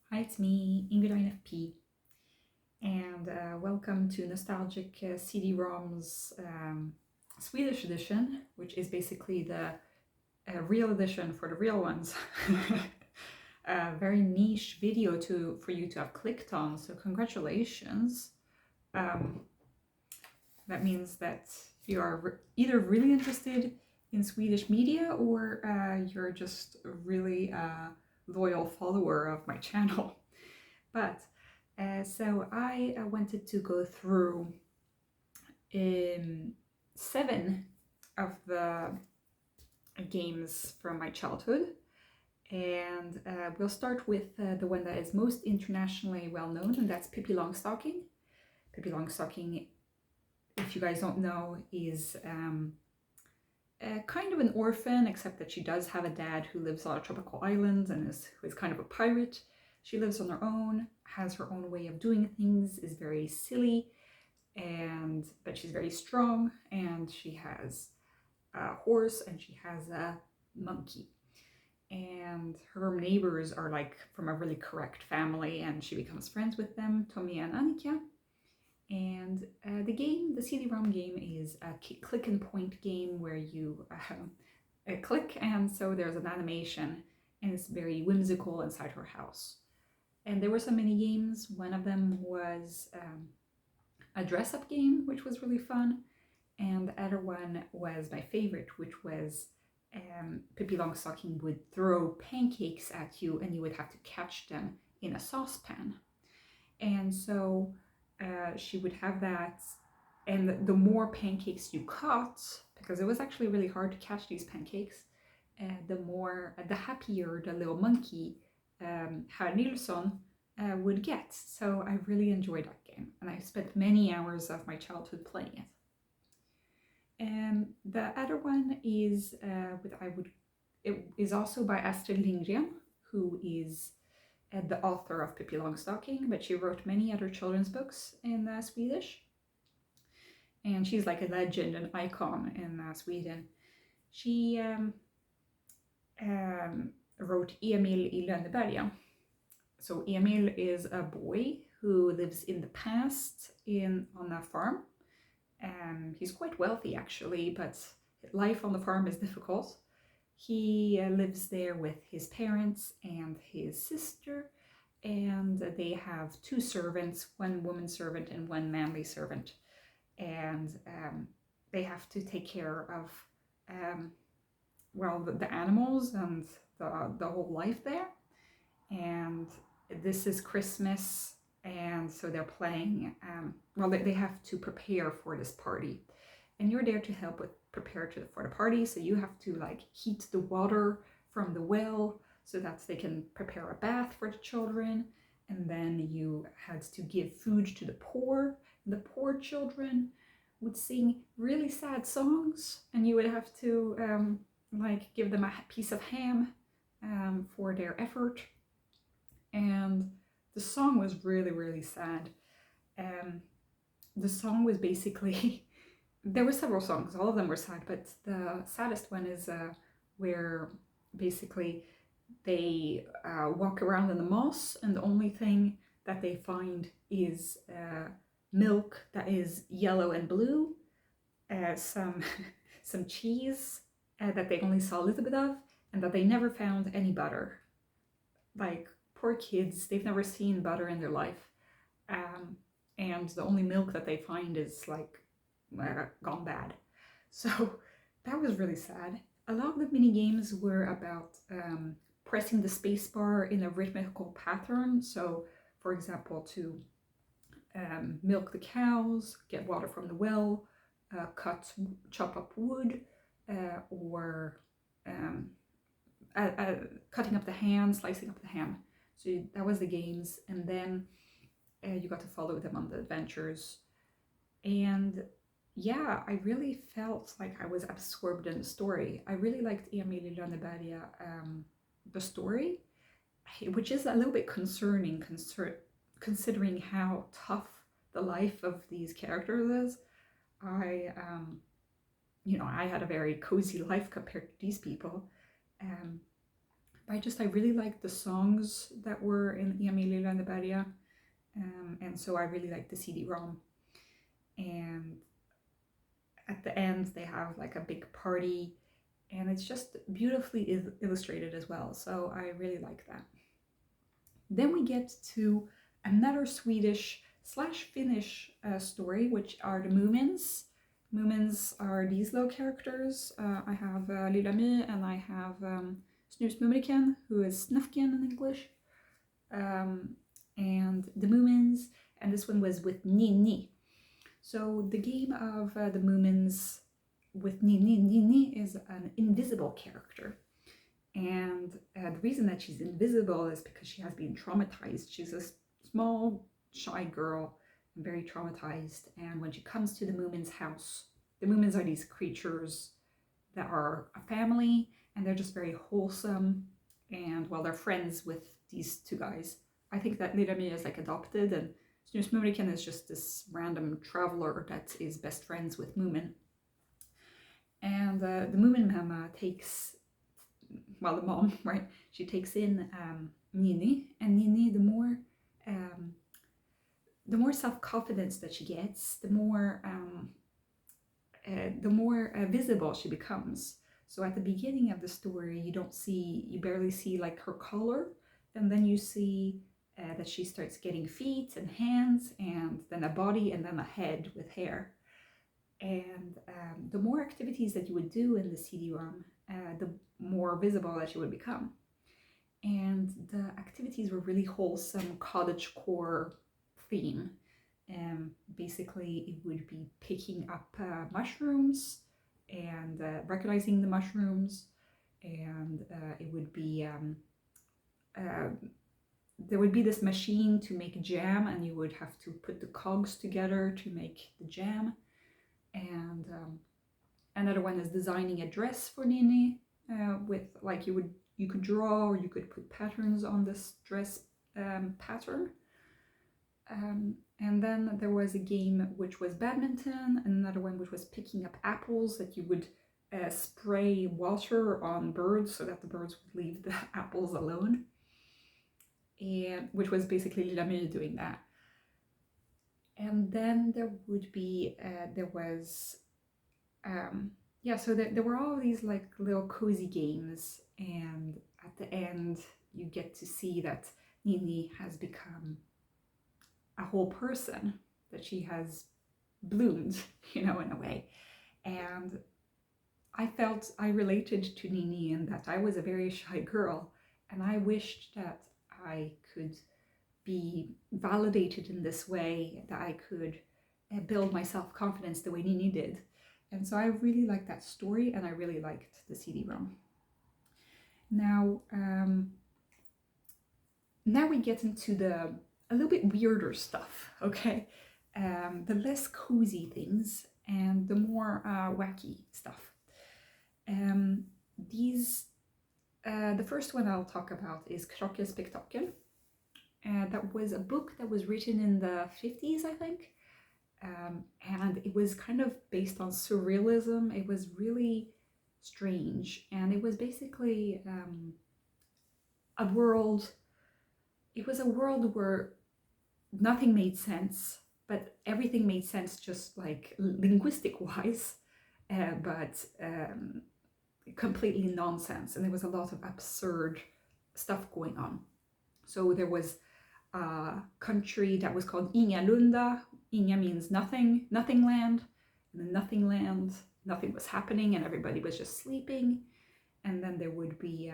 Hi, it's me, Inget FP, and welcome to nostalgic CD ROMs Swedish edition, which is basically the real edition for the real ones. A very niche video for you to have clicked on, so congratulations. That means that you are either really interested in Swedish media or you're just a really loyal follower of my channel. But so I wanted to go through 7 of the games from my childhood, and we'll start with the one that is most internationally well known, and that's Pippi Longstocking. Pippi Longstocking, if you guys don't know, is kind of an orphan, except that she does have a dad who lives on a tropical island and who is kind of a pirate. She lives on her own, has her own way of doing things, is very silly, but she's very strong, and she has a horse and she has a monkey. And her neighbors are like from a really correct family, and she becomes friends with them, Tommy and Annika. And the CD-ROM game is a click and point game where you click, and so there's an animation, and it's very whimsical inside her house. And there were some mini games. One of them was a dress-up game, which was really fun. And the other one was my favorite, which was Pippi Longstocking would throw pancakes at you, and you would have to catch them in a saucepan. And so she would have that, and the more pancakes you caught, because it was actually really hard to catch these pancakes, the happier the little monkey Herr Nilsson would get. So I really enjoyed that game, and I spent many hours of my childhood playing it. And the other one is it is also by Astrid Lindgren, who is the author of Pippi Longstocking, but she wrote many other children's books in Swedish. And she's like a legend, an icon in Sweden. She wrote Emil i Lönneberga. So Emil is a boy who lives in the past on a farm. He's quite wealthy actually, but life on the farm is difficult. He lives there with his parents and his sister, and they have 2 servants, one woman servant and one manly servant. And they have to take care of the animals and the whole life there. And this is Christmas, and so they're playing, they have to prepare for this party. And you're there to help prepare for the party, so you have to like heat the water from the well so that they can prepare a bath for the children. And then you had to give food to the poor. And the poor children would sing really sad songs, and you would have to give them a piece of ham for their effort. And the song was really, really sad. The song was basically there were several songs, all of them were sad, but the saddest one is where basically they walk around in the moss, and the only thing that they find is milk that is yellow and blue, some cheese that they only saw a little bit of, and that they never found any butter. Like, poor kids, they've never seen butter in their life, and the only milk that they find is like gone bad. So that was really sad. A lot of the mini games were about pressing the space bar in a rhythmical pattern. So, for example, to milk the cows, get water from the well, chop up wood, or cutting up the ham, slicing up the ham. So that was the games, and then you got to follow them on the adventures. And yeah, I really felt like I was absorbed in the story. I really liked Emil i Lönneberga, the story, which is a little bit concerning considering how tough the life of these characters is. I had a very cozy life compared to these people. I really liked the songs that were in Emil, Lönneberga, and so I really liked the CD ROM. And at the end they have like a big party, and it's just beautifully illustrated as well, so I really like that. Then we get to another Swedish / Finnish story, which are the Mumins. Mumins are these little characters. I have Lilla My, and I have Snusmumriken, who is Snufkin in English. And the Mumins, and this one was with Ninni. So the game of the Mumins with Ninni. Ninni is an invisible character. And the reason that she's invisible is because she has been traumatized. She's a small, shy girl and very traumatized. And when she comes to the Mumin's house, the Mumins are these creatures that are a family, and they're just very wholesome. And well, they're friends with these two guys. I think that Lilla My is like adopted, and Snusmumriken is just this random traveler that is best friends with Mumin. And the Mumin mama takes, well, the mom, right? She takes in Ninni, and Ninni, the more self-confidence that she gets, the more visible she becomes. So at the beginning of the story, you barely see like her color, and then you see that she starts getting feet and hands, and then a body, and then a head with hair. And the more activities that you would do in the CD-ROM, the more visible that she would become. And the activities were really wholesome cottagecore theme. Basically, it would be picking up mushrooms and recognizing the mushrooms, and it would be there would be this machine to make jam, and you would have to put the cogs together to make the jam. And another one is designing a dress for Ninni, with like you could draw, or you could put patterns on this dress pattern. And then there was a game which was badminton, and another one which was picking up apples, that you would spray water on birds so that the birds would leave the apples alone, and which was basically Lilla My doing that. And then there would be there were all these like little cozy games, and at the end you get to see that Ninni has become a whole person, that she has bloomed, in a way. And I felt I related to Ninni in that I was a very shy girl, and I wished that I could be validated in this way, that I could build my self-confidence the way Ninni did. And so I really liked that story, and I really liked the CD-ROM. Now we get into a little bit weirder stuff, okay? The less cozy things and the more wacky stuff. The first one I'll talk about is Krakel Spektakel. That was a book that was written in the 50s, I think. And it was kind of based on surrealism. It was really strange, and it was basically a world where nothing made sense, but everything made sense just like linguistic wise, but completely nonsense, and there was a lot of absurd stuff going on. So there was a country that was called Ingalunda. Inga means nothing, nothing land. And in nothing land, nothing was happening, and everybody was just sleeping. And then there would be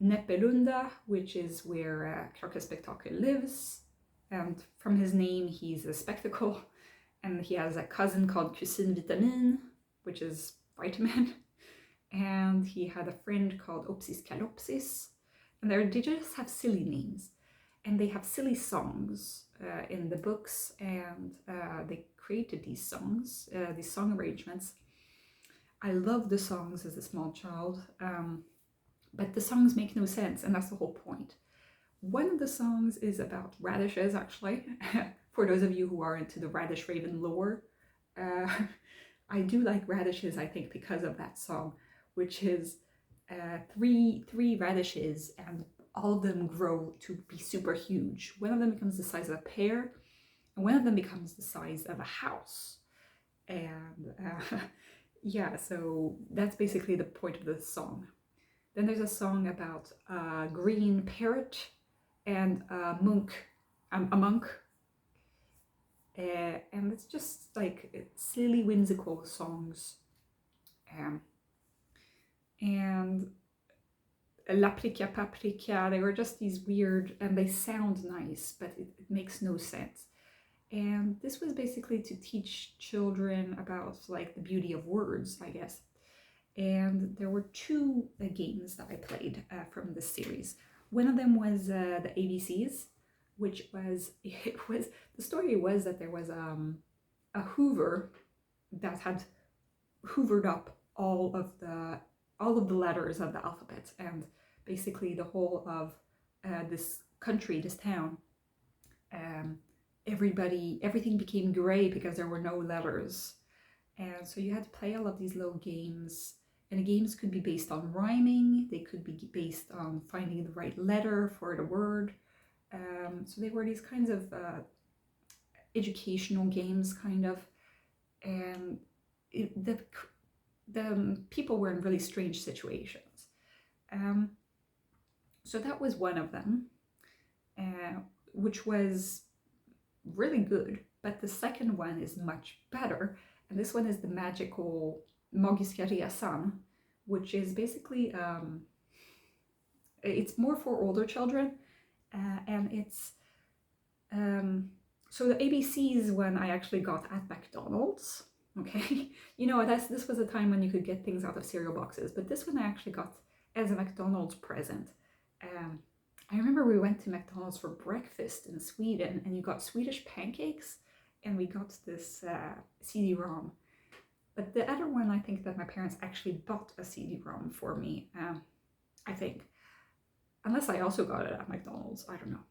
Neppelunda, which is where Krakel Spektakel lives. And from his name, he's a spectacle. And he has a cousin called Kusin Vitamin, which is vitamin. And he had a friend called Opsis Kalopsis. And they just have silly names. And they have silly songs in the books, and they created these songs, these song arrangements. I loved the songs as a small child, but the songs make no sense, and that's the whole point. One of the songs is about radishes, actually, for those of you who are into the Radish Raven lore. I do like radishes, I think, because of that song, which is three radishes, and all of them grow to be super huge. One of them becomes the size of a pear, and one of them becomes the size of a house. And yeah, so that's basically the point of the song. Then there's a song about a green parrot and a monk, and it's just like silly, whimsical songs. And Laprika Paprika, they were just these weird, and they sound nice, but it makes no sense. And this was basically to teach children about like the beauty of words, I guess. And there were two games that I played from this series. One of them was the ABCs, which was, the story was that there was a Hoover that had hoovered up all of the letters of the alphabet, and basically the whole of this country, this town, everything became gray because there were no letters. And so you had to play all of these little games, and the games could be based on rhyming, they could be based on finding the right letter for the word. So they were these kinds of educational games, kind of, and the people were in really strange situations. So that was one of them, which was really good. But the second one is much better, and this one is the magical Magiska Resa, which is basically it's more for older children, and it's so the ABCs one I actually got at McDonald's. Okay, you know, this was a time when you could get things out of cereal boxes, but this one I actually got as a McDonald's present. I remember we went to McDonald's for breakfast in Sweden, and you got Swedish pancakes, and we got this CD ROM. But the other one, I think that my parents actually bought a CD ROM for me, I think. Unless I also got it at McDonald's, I don't know.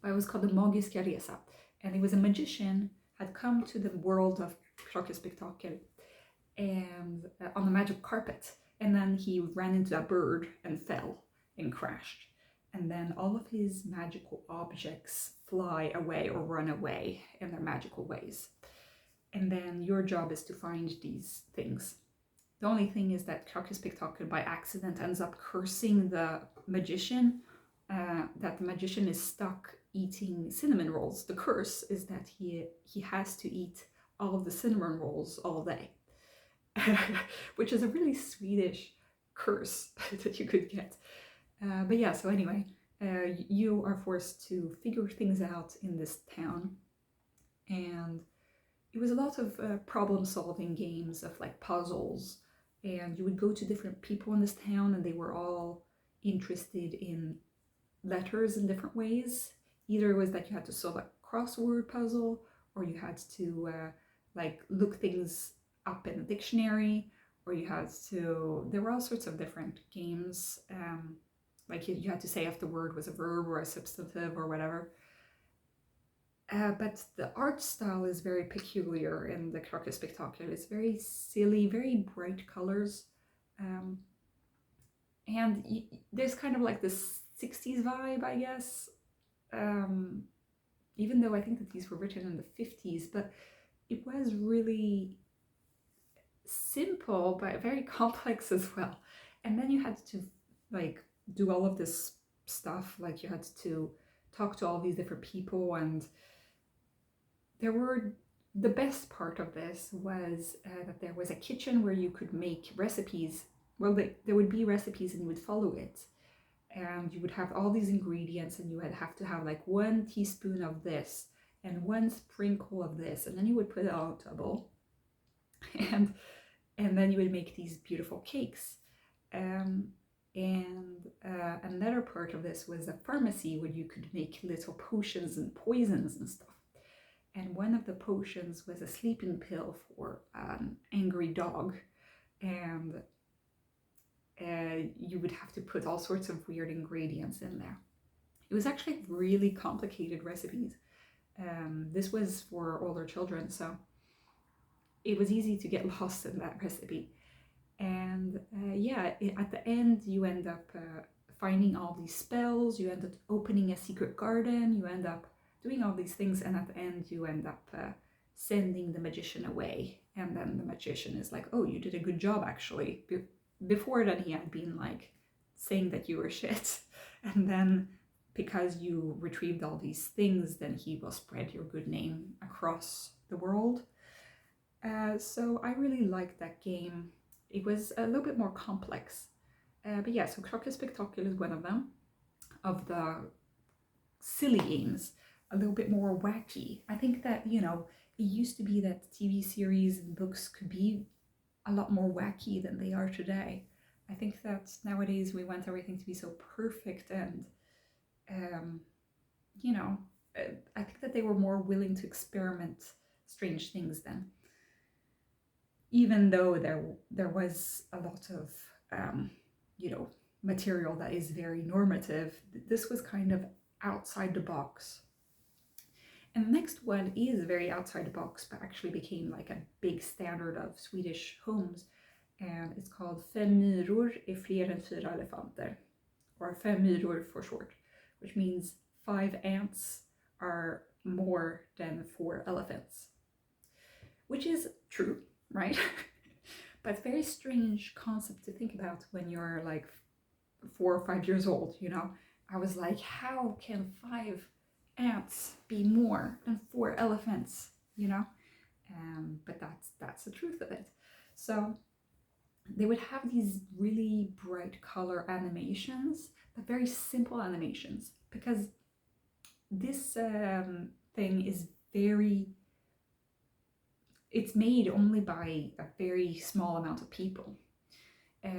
But it was called the Magiska Resa, and it was a magician had come to the world of Krakel Spektakel and on the magic carpet, and then he ran into a bird and fell and crashed, and then all of his magical objects fly away or run away in their magical ways, and then your job is to find these things. The only thing is that Krakel Spektakel by accident ends up cursing the magician, that the magician is stuck eating cinnamon rolls. The curse is that he has to eat all of the cinnamon rolls all day, which is a really Swedish curse that you could get. But yeah, so anyway, you are forced to figure things out in this town, and it was a lot of problem-solving games of like puzzles, and you would go to different people in this town, and they were all interested in letters in different ways. Either it was that you had to solve a crossword puzzle, or you had to like look things up in a dictionary, or you had to, there were all sorts of different games. Like you had to say if the word was a verb or a substantive or whatever. But the art style is very peculiar in the Krakel Spektakel. It's very silly, very bright colors. And there's kind of like this 60s vibe, I guess. Even though I think that these were written in the 50s, but it was really simple, but very complex as well. And then you had to like do all of this stuff, like you had to talk to all these different people, and the best part of this was that there was a kitchen where you could make recipes. Well, there would be recipes and you would follow it, and you would have all these ingredients, and you would have to have like 1 teaspoon of this and 1 sprinkle of this, and then you would put it all into a bowl, and then you would make these beautiful cakes. Another part of this was a pharmacy where you could make little potions and poisons and stuff. And one of the potions was a sleeping pill for an angry dog, and you would have to put all sorts of weird ingredients in there. It was actually really complicated recipes. This was for older children, so it was easy to get lost in that recipe. And at the end you end up finding all these spells, you end up opening a secret garden, you end up doing all these things, and at the end you end up sending the magician away. And then the magician is like, oh, you did a good job actually. Before that he had been like saying that you were shit. And then because you retrieved all these things, then he will spread your good name across the world. So I really liked that game. It was a little bit more complex. But yeah, so Krakel Spektakel is one of them, of the silly games, a little bit more wacky. I think that, you know, it used to be that TV series and books could be a lot more wacky than they are today. I think that nowadays we want everything to be so perfect, and you know, I think that they were more willing to experiment strange things then. Even though there was a lot of you know, material that is very normative, this was kind of outside the box. And the next one is very outside the box, but actually became like a big standard of Swedish homes. And it's called Fem Myror fler Fyra elefanter, or Fem Myror for short, which means 5 ants are more than 4 elephants. Which is true, right? But it's a very strange concept to think about when you're like 4 or 5 years old, you know? I was like, how can 5 ants be more than 4 elephants, you know? But that's the truth of it. So they would have these really bright color animations, but very simple animations, because this thing is it's made only by a very small amount of people.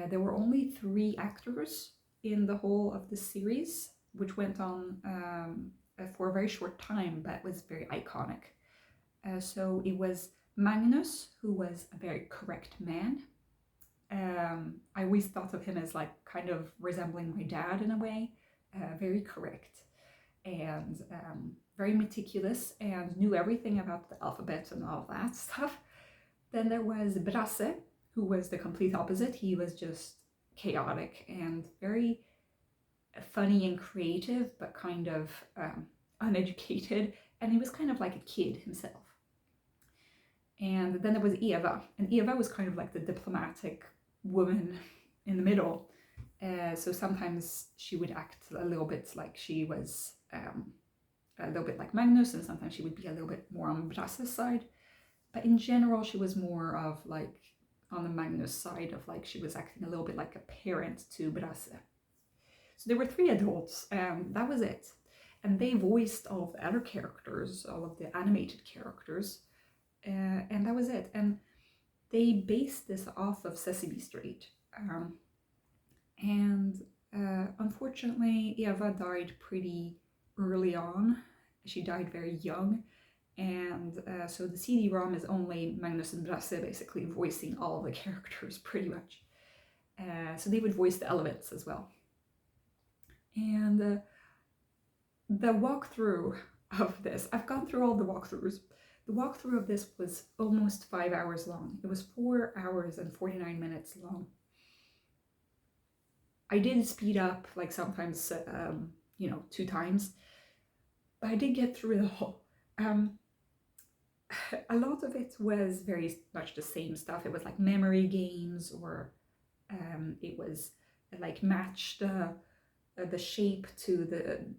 There were only 3 actors in the whole of the series, which went on for a very short time, but was very iconic. So it was Magnus, who was a very correct man. I always thought of him as like kind of resembling my dad in a way, very correct and very meticulous and knew everything about the alphabet and all that stuff. Then there was Brasse, who was the complete opposite. He was just chaotic and very funny and creative, but kind of uneducated, and he was kind of like a kid himself. And then there was Eva, and Eva was kind of like the diplomatic woman in the middle. So sometimes she would act a little bit like she was a little bit like Magnus, and sometimes she would be a little bit more on Brasse's side. But in general, she was more of like on the Magnus side, of like she was acting a little bit like a parent to Brasse. So there were 3 adults, that was it. And they voiced all of the other characters, all of the animated characters, and that was it. And they based this off of Sesame Street. Unfortunately, Eva died pretty early on. She died very young. And so the CD ROM is only Magnus and Brasse basically voicing all the characters pretty much. So they would voice the elements as well. And the walkthrough of this, I've gone through all the walkthroughs. The walkthrough of this was almost 5 hours long. It was 4 hours and 49 minutes long. I did speed up, like sometimes, 2 times, but I did get through it all. A lot of it was very much the same stuff. It was like memory games, or it was like match the shape to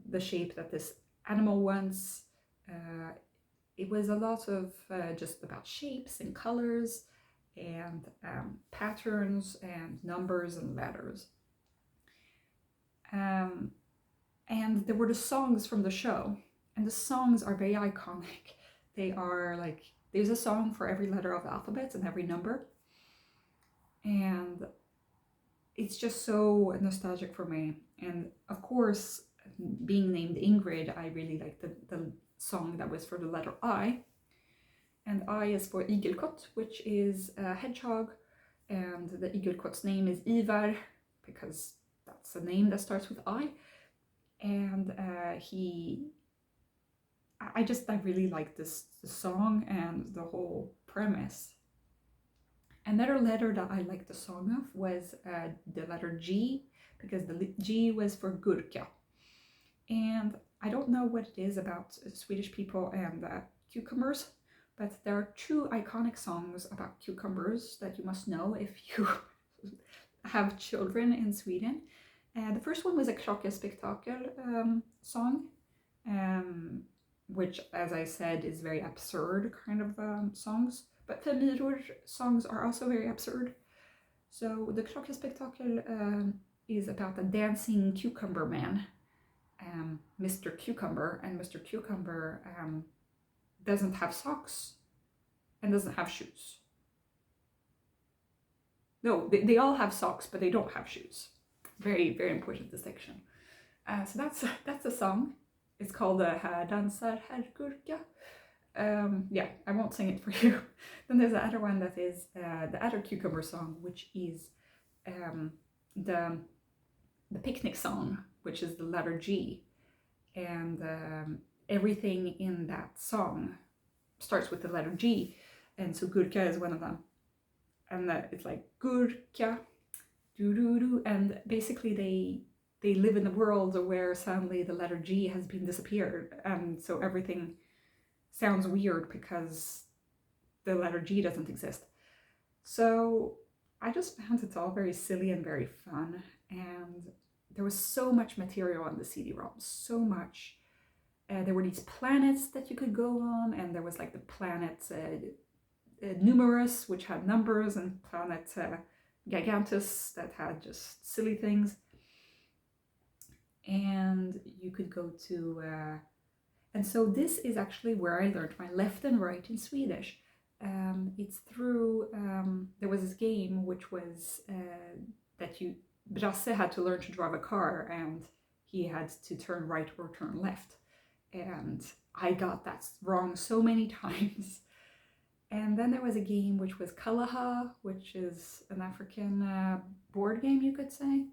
the shape that this animal wants. It was a lot of just about shapes and colors and patterns and numbers and letters. And there were the songs from the show, and the songs are very iconic. They are like, there's a song for every letter of the alphabet and every number. And it's just so nostalgic for me. And of course, being named Ingrid, I really liked the song that was for the letter I. And I is for Igelkott, which is a hedgehog. And the Igelkott's name is Ivar, because that's a name that starts with I. And I really like this song and the whole premise. Another letter that I liked the song of was the letter G, because the G was for gurka. And I don't know what it is about Swedish people and cucumbers, but there are two iconic songs about cucumbers that you must know if you have children in Sweden. The first one was a Krakel Spektakel song, which, as I said, is very absurd kind of songs. But Fem Myror songs are also very absurd. So the Krakel Spektakel is about a dancing cucumber man, Mr. Cucumber, and Mr. Cucumber doesn't have socks and doesn't have shoes. No, they all have socks, but they don't have shoes. Very, very important distinction. So that's a song. It's called Här dansar herr gurka. Yeah, I won't sing it for you. Then there's the other one that is the other cucumber song, which is the picnic song, which is the letter G. And everything in that song starts with the letter G. And so gurka is one of them. And it's like gurka, doo-doo-doo. And basically they live in a world where suddenly the letter G has been disappeared. And so everything sounds weird because the letter G doesn't exist. So I just found it all very silly and very fun. And there was so much material on the CD ROM, so much. There were these planets that you could go on, and there was like the planet numerous, which had numbers, and planet gigantus that had just silly things. And you could go to, and so this is actually where I learned my left and right in Swedish. It's through, there was this game which was that Brasse had to learn to drive a car, and he had to turn right or turn left. And I got that wrong so many times. And then there was a game which was Kalaha, which is an African board game, you could say.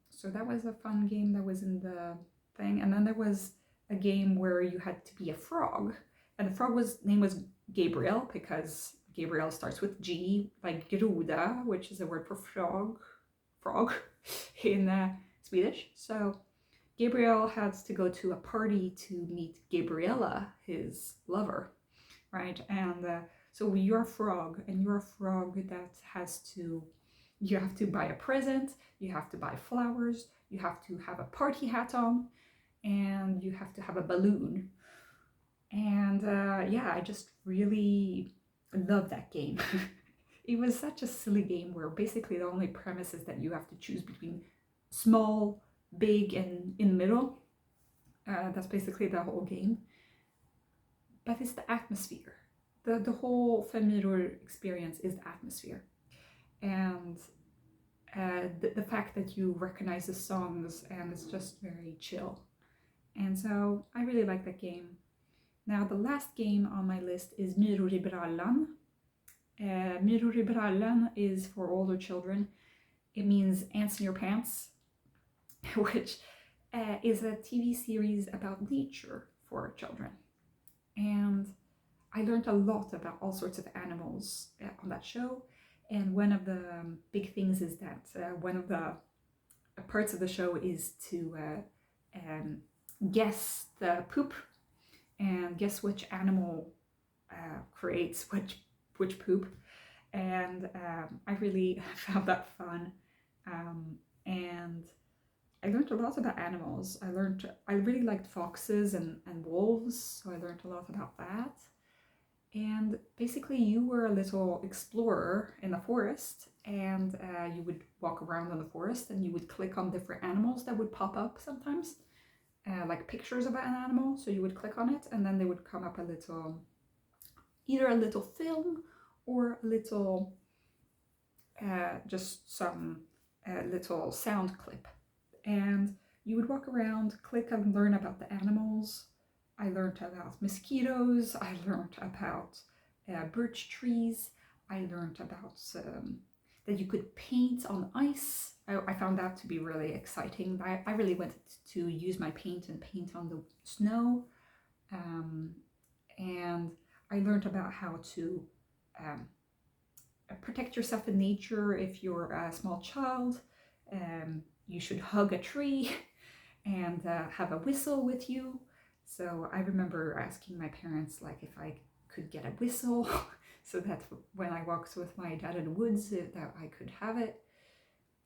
So that was a fun game that was in the thing. And then there was a game where you had to be a frog. And the frog's name was Gabriel, because Gabriel starts with G, like groda, which is a word for frog in Swedish. So Gabriel has to go to a party to meet Gabriella, his lover, right? And so you're a frog, and you're a frog that you have to buy a present, you have to buy flowers, you have to have a party hat on, and you have to have a balloon. And yeah, I just really love that game. It was such a silly game where basically the only premise is that you have to choose between small, big, and in the middle. That's basically the whole game. But it's the atmosphere. The whole Fem Myror experience is the atmosphere. And the fact that you recognize the songs, and it's just very chill. And so I really like that game. Now the last game on my list is Myror i Brallan. Myror i Brallan is for older children. It means ants in your pants, which is a TV series about nature for children. And I learned a lot about all sorts of animals on that show. And one of the big things is that one of the parts of the show is to guess the poop and guess which animal creates which poop. And I really found that fun. And I learned a lot about animals. I really liked foxes and wolves, so I learned a lot about that. And basically you were a little explorer in the forest, and you would walk around in the forest and you would click on different animals that would pop up sometimes, like pictures of an animal. So you would click on it, and then they would come up either a little film or a little, just some little sound clip. And you would walk around, click and learn about the animals. I learned about mosquitoes, I learned about birch trees, I learned about that you could paint on ice. I found that to be really exciting. I really wanted to use my paint and paint on the snow. And I learned about how to protect yourself in nature. If you're a small child, you should hug a tree and have a whistle with you. So I remember asking my parents like if I could get a whistle so that when I walked with my dad in the woods that I could have it.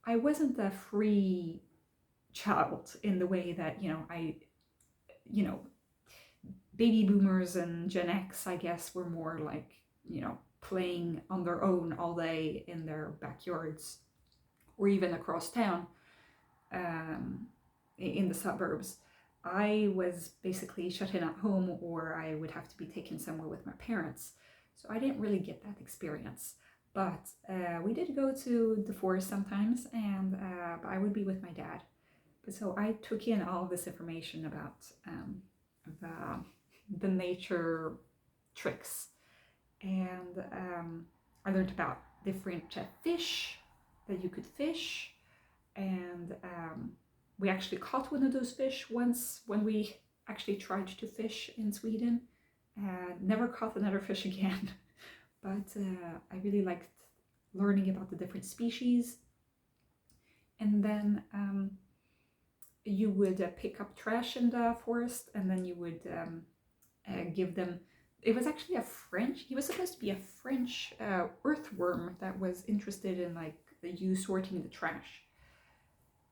I wasn't a free child in the way that, baby boomers and Gen X, I guess, were more like, playing on their own all day in their backyards or even across town in the suburbs. I was basically shut in at home, or I would have to be taken somewhere with my parents. So I didn't really get that experience. But we did go to the forest sometimes, and I would be with my dad. But so I took in all of this information about the nature tricks, and I learned about different fish that you could fish, and we actually caught one of those fish once when we actually tried to fish in Sweden. Never caught another fish again, but I really liked learning about the different species. And then you would pick up trash in the forest, and then you would give them. It was actually he was supposed to be a French earthworm that was interested in like you sorting the trash.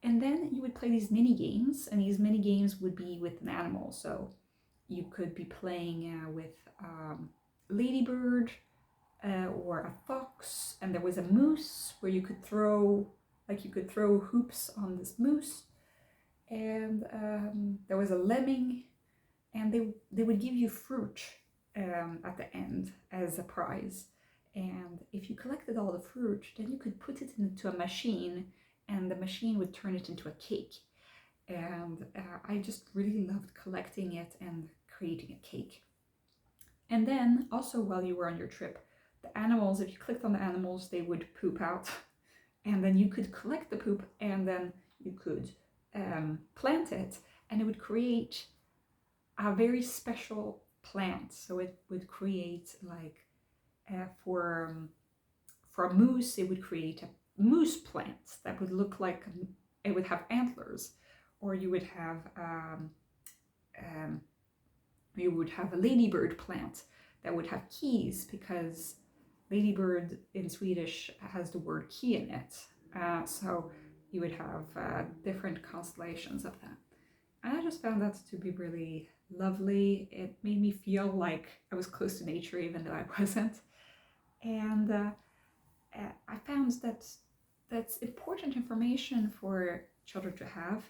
And then you would play these mini games, and these mini games would be with an animal. So you could be playing with ladybird or a fox, and there was a moose where you could throw hoops on this moose, and there was a lemming, and they would give you fruit at the end as a prize. And if you collected all the fruit, then you could put it into a machine, and the machine would turn it into a cake. And I just really loved collecting it and creating a cake. And then also while you were on your trip, the animals, if you clicked on the animals, they would poop out. And then you could collect the poop, and then you could plant it, and it would create a very special plant. So it would create like for a moose, it would create a moose plant that would look like it would have antlers, or you would have a ladybird plant that would have keys, because ladybird in Swedish has the word key in it. So you would have different constellations of that. And I just found that to be really lovely. It made me feel like I was close to nature, even though I wasn't. And I found that's important information for children to have.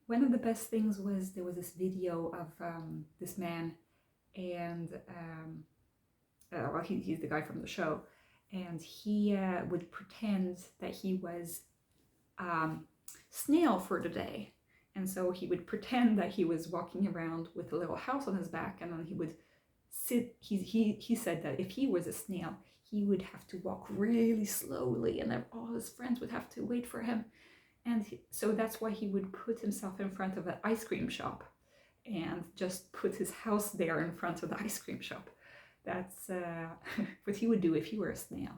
One of the best things was there was this video of this man, and he's the guy from the show, and he would pretend that he was snail for the day. And so he would pretend that he was walking around with a little house on his back, and then he would sit. He said that if he was a snail, he would have to walk really slowly, and all his friends would have to wait for him. And so that's why he would put himself in front of an ice cream shop and just put his house there in front of the ice cream shop. That's what he would do if he were a snail.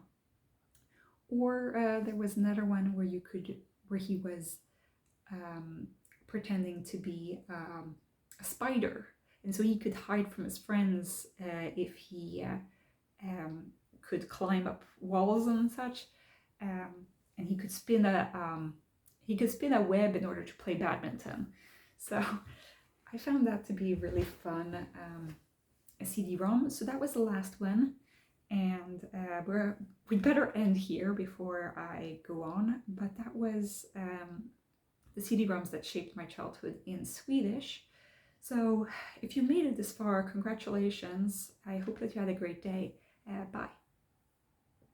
Or there was another one where he was pretending to be a spider, and so he could hide from his friends if he could climb up walls and such, and he could spin a web in order to play badminton. So I found that to be really fun. A CD ROM. So that was the last one, and we'd better end here before I go on. But that was the CD ROMs that shaped my childhood in Swedish. So if you made it this far, congratulations. I hope that you had a great day. Bye.